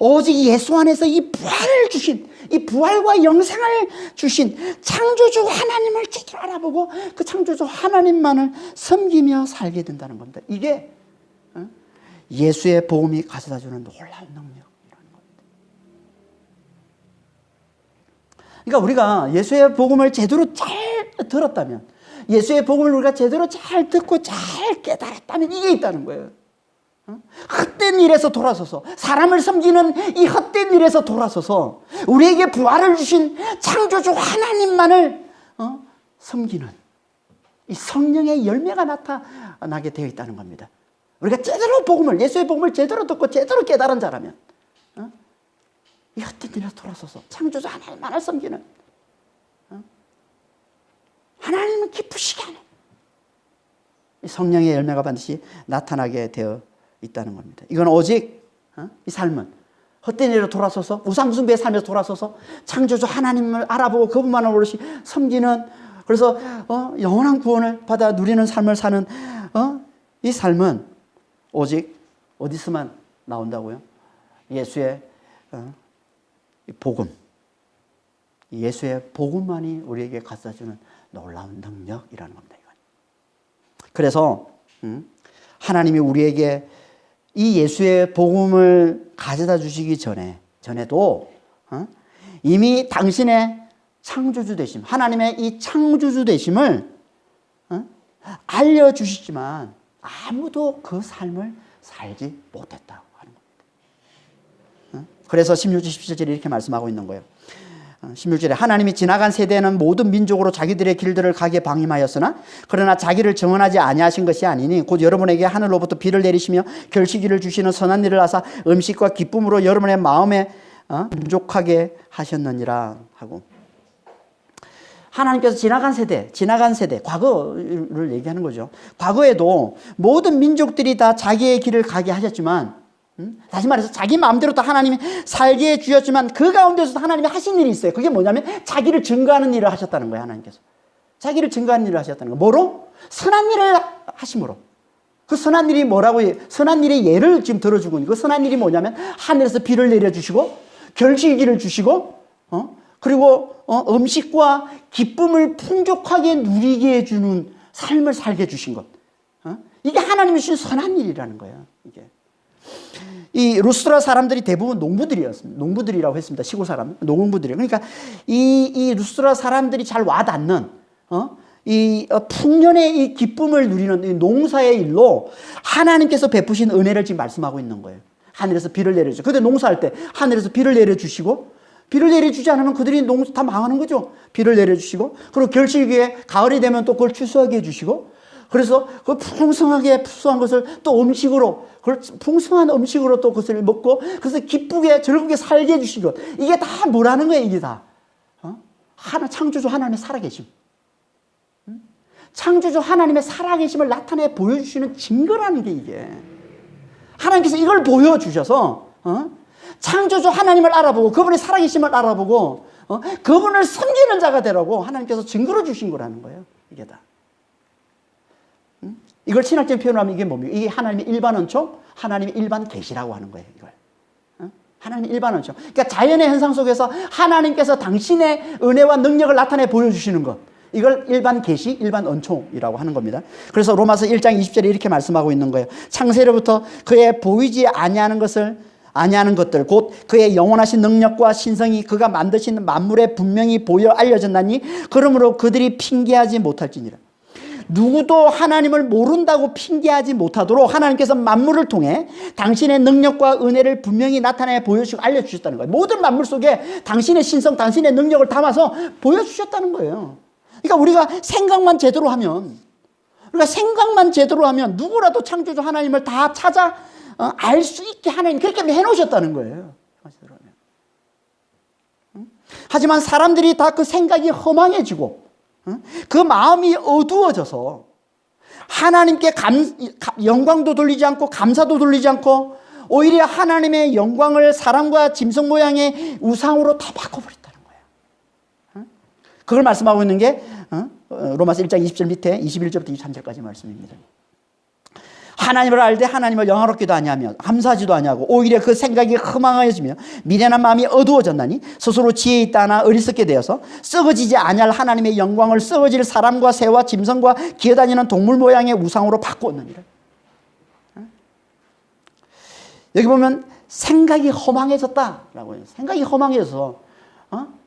오직 예수 안에서 이 부활을 주신, 이 부활과 영생을 주신 창조주 하나님을 제대로 알아보고 그 창조주 하나님만을 섬기며 살게 된다는 겁니다. 이게 예수의 복음이 가져다주는 놀라운 능력이라는 겁니다. 그러니까 우리가 예수의 복음을 제대로 잘 들었다면, 예수의 복음을 우리가 제대로 잘 듣고 잘 깨달았다면 이게 있다는 거예요. 헛된 일에서 돌아서서, 사람을 섬기는 이 헛된 일에서 돌아서서 우리에게 부활을 주신 창조주 하나님만을 섬기는 이 성령의 열매가 나타나게 되어 있다는 겁니다. 우리가 제대로 복음을, 예수의 복음을 제대로 듣고 제대로 깨달은 자라면 이 헛된 일에서 돌아서서 창조주 하나님만을 섬기는, 하나님은 기쁘시게 하는 이 성령의 열매가 반드시 나타나게 되어 있다는 겁니다. 이건 오직 이 삶은 헛된 일로 돌아서서, 우상숭배의 삶에서 돌아서서 창조주 하나님을 알아보고 그분만을 오롯이 섬기는, 그래서 영원한 구원을 받아 누리는 삶을 사는 이 삶은 오직 어디서만 나온다고요? 예수의 복음, 예수의 복음만이 우리에게 가져다주는 놀라운 능력이라는 겁니다. 그래서 하나님이 우리에게 이 예수의 복음을 가져다 주시기 전에도 이미 당신의 창조주 되심, 하나님의 이 창조주 되심을 알려주시지만 아무도 그 삶을 살지 못했다고 하는 겁니다. 그래서 16절 17절에 이렇게 말씀하고 있는 거예요. 16절에 하나님이 지나간 세대는 모든 민족으로 자기들의 길들을 가게 방임하였으나 그러나 자기를 정언하지 아니하신 것이 아니니 곧 여러분에게 하늘로부터 비를 내리시며 결실기를 주시는 선한 일을 하사 음식과 기쁨으로 여러분의 마음에 만족하게 하셨느니라 하고, 하나님께서 지나간 세대, 과거를 얘기하는 거죠. 과거에도 모든 민족들이 다 자기의 길을 가게 하셨지만, 다시 말해서 자기 마음대로 또 하나님이 살게 해주셨지만 그 가운데서도 하나님이 하신 일이 있어요. 그게 뭐냐면 자기를 증거하는 일을 하셨다는 거예요. 하나님께서 자기를 증거하는 일을 하셨다는 거예요. 뭐로? 선한 일을 하심으로. 그 선한 일이 뭐라고 해요? 선한 일의 예를 지금 들어주고 있는, 그 선한 일이 뭐냐면 하늘에서 비를 내려주시고 결실기를 주시고 그리고 음식과 기쁨을 풍족하게 누리게 해주는 삶을 살게 해주신 것, 이게 하나님이 주신 선한 일이라는 거예요. 이게 이 루스드라 사람들이 대부분 농부들이었습니다. 농부들이라고 했습니다. 시골 사람, 농부들이요. 그러니까 이 루스드라 사람들이 잘 와닿는 이 풍년의 이 기쁨을 누리는 이 농사의 일로 하나님께서 베푸신 은혜를 지금 말씀하고 있는 거예요. 하늘에서 비를 내려주죠. 그때 농사할 때 하늘에서 비를 내려주시고, 비를 내려주지 않으면 그들이 농사 다 망하는 거죠. 비를 내려주시고, 그리고 결실기에 가을이 되면 또 그걸 추수하게 해주시고, 그래서 그 풍성하게 푸수한 것을 또 음식으로, 풍성한 음식으로 또 그것을 먹고, 그래서 기쁘게 즐겁게 살게 해주신 것, 이게 다 뭐라는 거예요? 이게 다 창조주 하나님의 살아계심, 창조주 하나님의 살아계심을 나타내 보여주시는 증거라는 게, 이게 하나님께서 이걸 보여주셔서 창조주 하나님을 알아보고 그분의 살아계심을 알아보고 그분을 섬기는 자가 되라고 하나님께서 증거로 주신 거라는 거예요. 이게 다. 이걸 신학적인 표현으로 하면 이게 뭡니까? 이게 하나님의 일반 은총, 하나님의 일반 계시라고 하는 거예요. 이걸 하나님의 일반 은총. 그러니까 자연의 현상 속에서 하나님께서 당신의 은혜와 능력을 나타내 보여주시는 것, 이걸 일반 계시, 일반 은총이라고 하는 겁니다. 그래서 로마서 1장 20절에 이렇게 말씀하고 있는 거예요. 창세로부터 그의 보이지 아니하는 것들 곧 그의 영원하신 능력과 신성이 그가 만드신 만물에 분명히 보여 알려졌나니 그러므로 그들이 핑계하지 못할지니라. 누구도 하나님을 모른다고 핑계하지 못하도록 하나님께서 만물을 통해 당신의 능력과 은혜를 분명히 나타내 보여주시고 알려주셨다는 거예요. 모든 만물 속에 당신의 신성, 당신의 능력을 담아서 보여주셨다는 거예요. 그러니까 우리가 생각만 제대로 하면 누구라도 창조주 하나님을 다 찾아 알 수 있게 하나님 그렇게 해놓으셨다는 거예요. 하지만 사람들이 다 그 생각이 허망해지고 그 마음이 어두워져서 하나님께 영광도 돌리지 않고 감사도 돌리지 않고 오히려 하나님의 영광을 사람과 짐승 모양의 우상으로 다 바꿔버렸다는 거예요. 그걸 말씀하고 있는 게 로마서 1장 20절 밑에 21절부터 23절까지 말씀입니다. 하나님을 알되 하나님을 영화롭기도 아니하며 감사하지도 아니하고 오히려 그 생각이 허망하여지며 미련한 마음이 어두워졌나니 스스로 지혜 있다 하나 어리석게 되어서 썩어지지 아니할 하나님의 영광을 썩어질 사람과 새와 짐승과 기어다니는 동물 모양의 우상으로 바꾸었느니라. 여기 보면 생각이 허망해졌다라고 해요. 생각이 허망해져서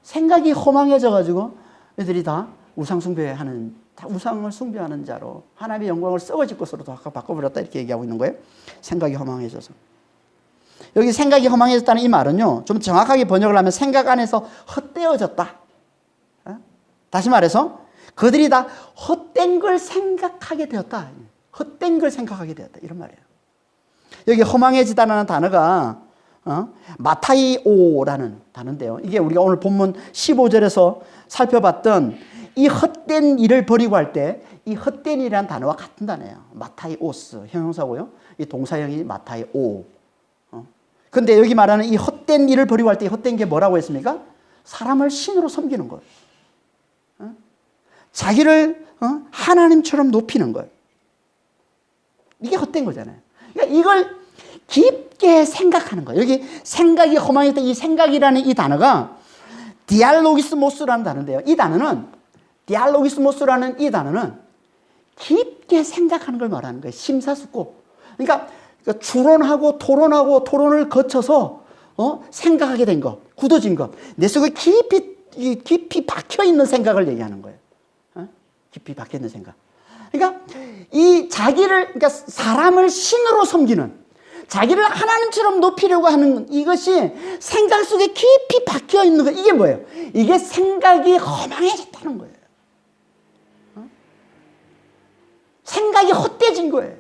생각이 허망해져가지고 애들이 다 우상 숭배하는, 다 우상을 숭배하는 자로 하나님의 영광을 썩어질 것으로 바꿔버렸다 이렇게 얘기하고 있는 거예요. 생각이 허망해져서. 여기 생각이 허망해졌다는 이 말은요, 좀 정확하게 번역을 하면 생각 안에서 헛되어졌다. 다시 말해서 그들이 다 헛된 걸 생각하게 되었다. 헛된 걸 생각하게 되었다 이런 말이에요. 여기 허망해지다라는 단어가 마타이오라는 단어인데요. 이게 우리가 오늘 본문 15절에서 살펴봤던 이 헛된 일을 버리고 할 때 이 헛된 일이라는 단어와 같은 단어예요. 마타이오스 형용사고요. 이 동사형이 마타이오. 근데 여기 말하는 이 헛된 일을 버리고 할 때 이 헛된 게 뭐라고 했습니까? 사람을 신으로 섬기는 것. 자기를 하나님처럼 높이는 것. 이게 헛된 거잖아요. 그러니까 이걸 깊게 생각하는 거예요. 여기 생각이 허망했던 이 생각이라는 이 단어가 디알로기스모스라는 단어인데요. 이 단어는 디알로기스모스라는 이 단어는 깊게 생각하는 걸 말하는 거예요. 심사숙고. 그러니까 추론하고 토론을 거쳐서 생각하게 된 것, 굳어진 것, 내 속에 깊이 박혀 있는 생각을 얘기하는 거예요. 깊이 박혀 있는 생각. 그러니까 이 자기를, 그러니까 사람을 신으로 섬기는, 자기를 하나님처럼 높이려고 하는 이것이 생각 속에 깊이 박혀 있는 거. 이게 뭐예요? 이게 생각이 허망해졌다는 거예요. 생각이 헛되진 거예요.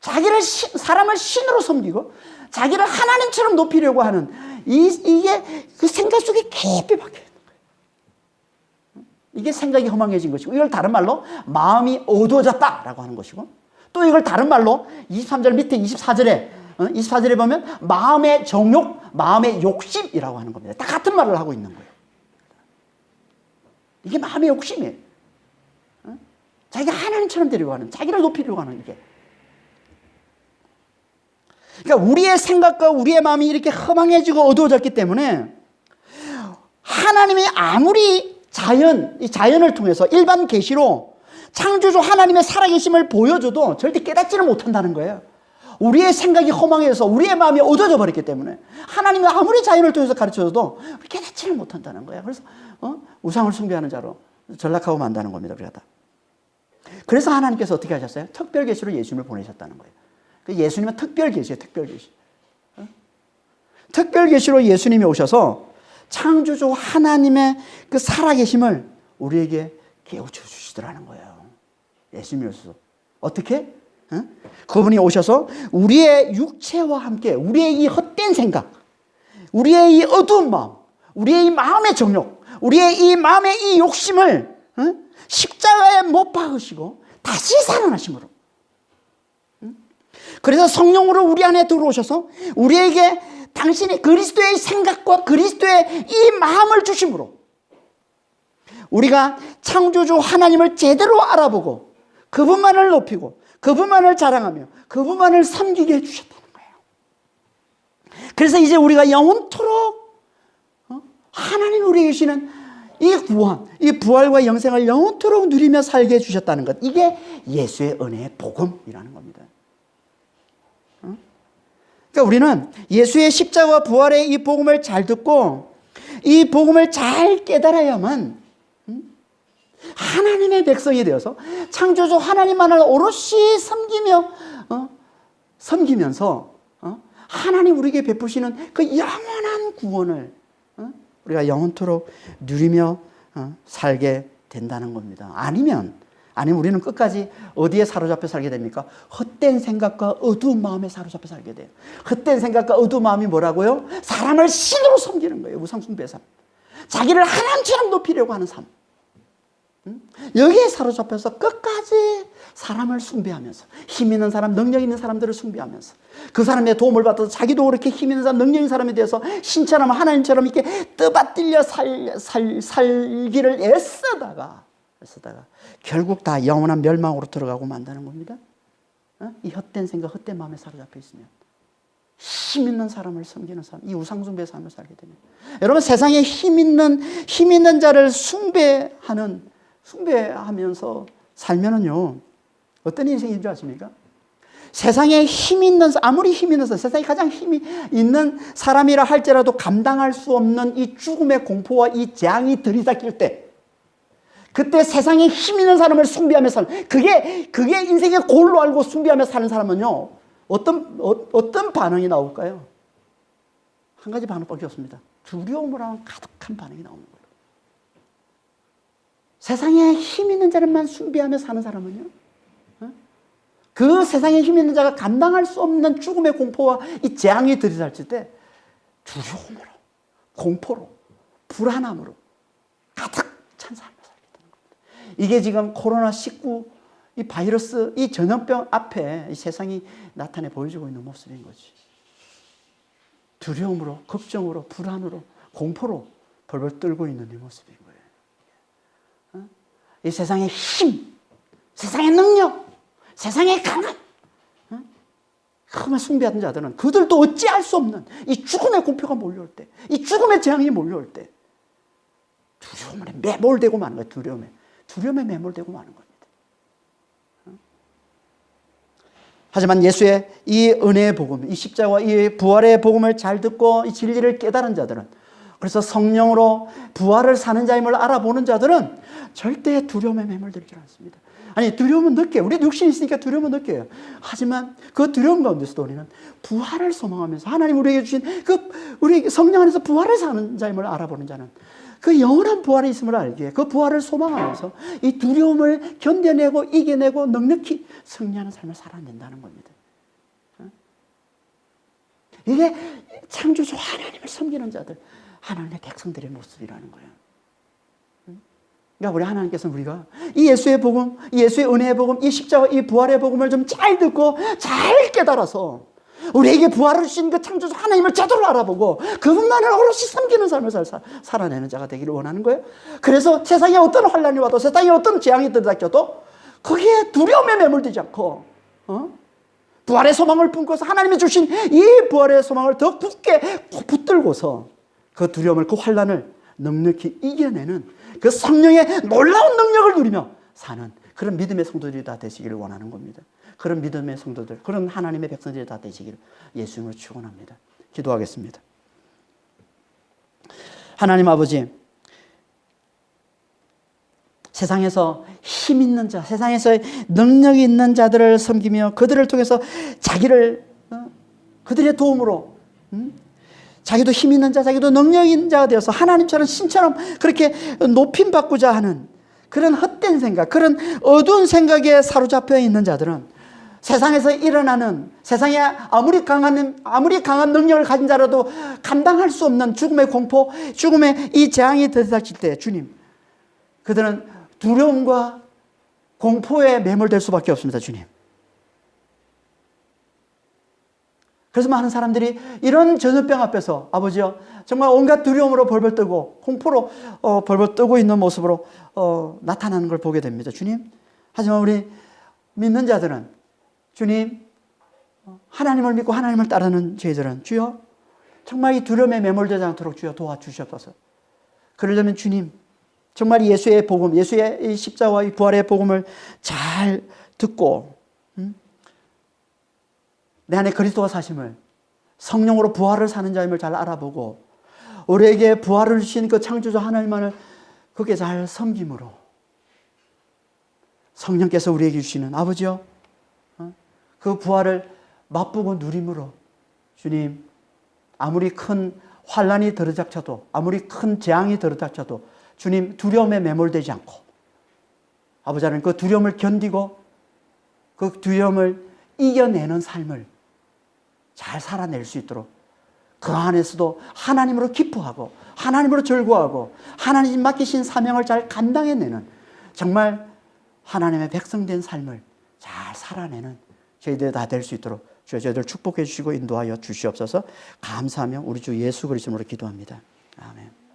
사람을 신으로 섬기고 자기를 하나님처럼 높이려고 하는 이게 그 생각 속에 깊이 박혀 있는 거예요. 이게 생각이 허망해진 것이고, 이걸 다른 말로 마음이 어두워졌다라고 하는 것이고, 또 이걸 다른 말로 23절 밑에 24절에 보면 마음의 정욕, 마음의 욕심이라고 하는 겁니다. 다 같은 말을 하고 있는 거예요. 이게 마음의 욕심이에요. 자기가 하나님처럼 되려고 하는, 자기를 높이려고 하는 이게. 그러니까 우리의 생각과 우리의 마음이 이렇게 허망해지고 어두워졌기 때문에 하나님이 아무리 이 자연을 통해서 일반 계시로 창조주 하나님의 살아계심을 보여줘도 절대 깨닫지를 못한다는 거예요. 우리의 생각이 허망해서 우리의 마음이 어두워져 버렸기 때문에 하나님이 아무리 자연을 통해서 가르쳐줘도 깨닫지를 못한다는 거예요. 그래서 우상을 숭배하는 자로 전락하고 만다는 겁니다. 우리가 다. 그래서 하나님께서 어떻게 하셨어요? 특별 계시로 예수님을 보내셨다는 거예요. 예수님은 특별 계시예요. 특별 계시. 특별 계시로 예수님이 오셔서 창조주 하나님의 그 살아계심을 우리에게 깨우쳐 주시더라는 거예요. 예수님이 오셔서. 어떻게? 그분이 오셔서 우리의 육체와 함께 우리의 이 헛된 생각, 우리의 이 어두운 마음, 우리의 이 마음의 정욕, 우리의 이 마음의 이 욕심을 십자가에 못 박으시고 다시 살아나심으로, 그래서 성령으로 우리 안에 들어오셔서 우리에게 당신의 그리스도의 생각과 그리스도의 이 마음을 주심으로 우리가 창조주 하나님을 제대로 알아보고 그분만을 높이고 그분만을 자랑하며 그분만을 섬기게 해주셨다는 거예요. 그래서 이제 우리가 영원토록 하나님이 우리에게 주시는 이 구원, 이 부활과 영생을 영원토록 누리며 살게 해주셨다는 것, 이게 예수의 은혜의 복음이라는 겁니다. 그러니까 우리는 예수의 십자가와 부활의 이 복음을 잘 듣고 이 복음을 잘 깨달아야만 하나님의 백성이 되어서 창조주 하나님만을 오롯이 섬기면서 하나님 우리에게 베푸시는 그 영원한 구원을 우리가 영원토록 누리며 살게 된다는 겁니다. 아니면 우리는 끝까지 어디에 사로잡혀 살게 됩니까? 헛된 생각과 어두운 마음에 사로잡혀 살게 돼요. 헛된 생각과 어두운 마음이 뭐라고요? 사람을 신으로 섬기는 거예요. 우상 숭배의 삶. 자기를 하나님처럼 높이려고 하는 삶. 여기에 사로잡혀서 끝까지 사람을 숭배하면서, 힘 있는 사람, 능력 있는 사람들을 숭배하면서, 그 사람의 도움을 받아서 자기도 그렇게 힘 있는 사람, 능력 있는 사람에 대해서 신처럼 하나님처럼 이렇게 뜨받들려 살기를 애쓰다가 결국 다 영원한 멸망으로 들어가고 만다는 겁니다. 이 헛된 생각, 헛된 마음에 사로잡혀 있으면, 힘 있는 사람을 섬기는 사람, 이 우상숭배의 삶을 살게 되면, 여러분, 세상에 힘 있는 자를 숭배하면서 살면은요, 어떤 인생인 줄 아십니까? 세상에 아무리 힘 있는 사람, 세상에 가장 힘이 있는 사람이라 할지라도 감당할 수 없는 이 죽음의 공포와 이 재앙이 들이닥칠 때, 그때 세상에 힘 있는 사람을 숭배하며 사는, 그게 인생의 골로 알고 숭배하며 사는 사람은요, 어떤 반응이 나올까요? 한 가지 반응밖에 없습니다. 두려움으로 하는 가득한 반응이 나오는 거예요. 세상에 힘 있는 자를만 숭배하며 사는 사람은요, 그 세상에 힘 있는 자가 감당할 수 없는 죽음의 공포와 이 재앙이 들이닥칠 때 두려움으로, 공포로, 불안함으로 가득 찬 삶을 살게 되는 겁니다. 이게 지금 코로나19 이 바이러스, 이 전염병 앞에 이 세상이 나타내 보여주고 있는 모습인 거지. 두려움으로, 걱정으로, 불안으로, 공포로 벌벌 떨고 있는 이 모습인 거예요. 이 세상의 힘, 세상의 능력, 세상의 강함, 그만 숭배하던 자들은 그들도 어찌할 수 없는 이 죽음의 공포가 몰려올 때, 이 죽음의 재앙이 몰려올 때 두려움에 매몰되고 마는 거예요. 두려움에 매몰되고 마는 겁니다. 하지만 예수의 이 은혜의 복음, 이 십자가와 이 부활의 복음을 잘 듣고 이 진리를 깨달은 자들은, 그래서 성령으로 부활을 사는 자임을 알아보는 자들은 절대 두려움에 매몰되지 않습니다. 아니, 두려움은 느껴요. 우리도 육신이 있으니까 두려움은 느껴요. 하지만 그 두려움 가운데서도 우리는 부활을 소망하면서 하나님 우리에게 주신 우리 성령 안에서 부활을 사는 자임을 알아보는 자는 그 영원한 부활이 있음을 알기에 그 부활을 소망하면서 이 두려움을 견뎌내고 이겨내고 넉넉히 승리하는 삶을 살아낸다는 겁니다. 이게 창조주 하나님을 섬기는 자들, 하나님의 백성들의 모습이라는 거예요. 그러니까 우리 하나님께서는 우리가 이 예수의 복음, 이 예수의 은혜의 복음, 이 십자가, 이 부활의 복음을 좀 잘 듣고 잘 깨달아서 우리에게 부활을 주신 그 창조주 하나님을 제대로 알아보고 그분만을 오롯이 섬기는 삶을 살아내는 자가 되기를 원하는 거예요. 그래서 세상에 어떤 환난이 와도, 세상에 어떤 재앙이 들이닥쳐도 거기에 두려움에 매몰되지 않고 부활의 소망을 품고서 하나님이 주신 이 부활의 소망을 더 굳게 붙들고서 그 두려움을, 그 환난을 넉넉히 이겨내는 그 성령의 놀라운 능력을 누리며 사는 그런 믿음의 성도들이 다 되시기를 원하는 겁니다. 그런 믿음의 성도들, 그런 하나님의 백성들이 다 되시기를 예수님으로 축원합니다. 기도하겠습니다. 하나님 아버지, 세상에서 힘 있는 자, 세상에서 능력이 있는 자들을 섬기며 그들을 통해서 그들의 도움으로 자기도 힘 있는 자, 자기도 능력 있는 자가 되어서 하나님처럼 신처럼 그렇게 높임받고자 하는 그런 헛된 생각, 그런 어두운 생각에 사로잡혀 있는 자들은 세상에서 일어나는, 세상에 아무리 강한 능력을 가진 자라도 감당할 수 없는 죽음의 공포, 죽음의 이 재앙이 들이닥칠 때 주님, 그들은 두려움과 공포에 매몰될 수밖에 없습니다. 주님. 그래서 많은 사람들이 이런 전염병 앞에서 아버지요, 정말 온갖 두려움으로 벌벌 떨고 공포로 벌벌 떨고 있는 모습으로 나타나는 걸 보게 됩니다. 주님. 하지만 우리 믿는 자들은 주님, 하나님을 믿고 하나님을 따르는 저희들은 주여 정말 이 두려움에 매몰되지 않도록 주여 도와주시옵소서. 그러려면 주님, 정말 예수의 복음, 예수의 이 십자가와 이 부활의 복음을 잘 듣고 내 안에 그리스도가 사심을, 성령으로 부활을 사는 자임을 잘 알아보고 우리에게 부활을 주신 그 창조주 하나님만을 그렇게 잘 섬김으로 성령께서 우리에게 주시는 아버지요, 그 부활을 맛보고 누림으로 주님, 아무리 큰 환난이 들이닥쳐도, 아무리 큰 재앙이 들이닥쳐도 주님 두려움에 매몰되지 않고 아버지 하나님 그 두려움을 견디고 그 두려움을 이겨내는 삶을 잘 살아낼 수 있도록 그 안에서도 하나님으로 기뻐하고 하나님으로 즐거워하고 하나님 맡기신 사명을 잘 감당해내는 정말 하나님의 백성된 삶을 잘 살아내는 저희들이 다 될 수 있도록 저희들 축복해 주시고 인도하여 주시옵소서. 감사하며 우리 주 예수 그리스도로 기도합니다. 아멘.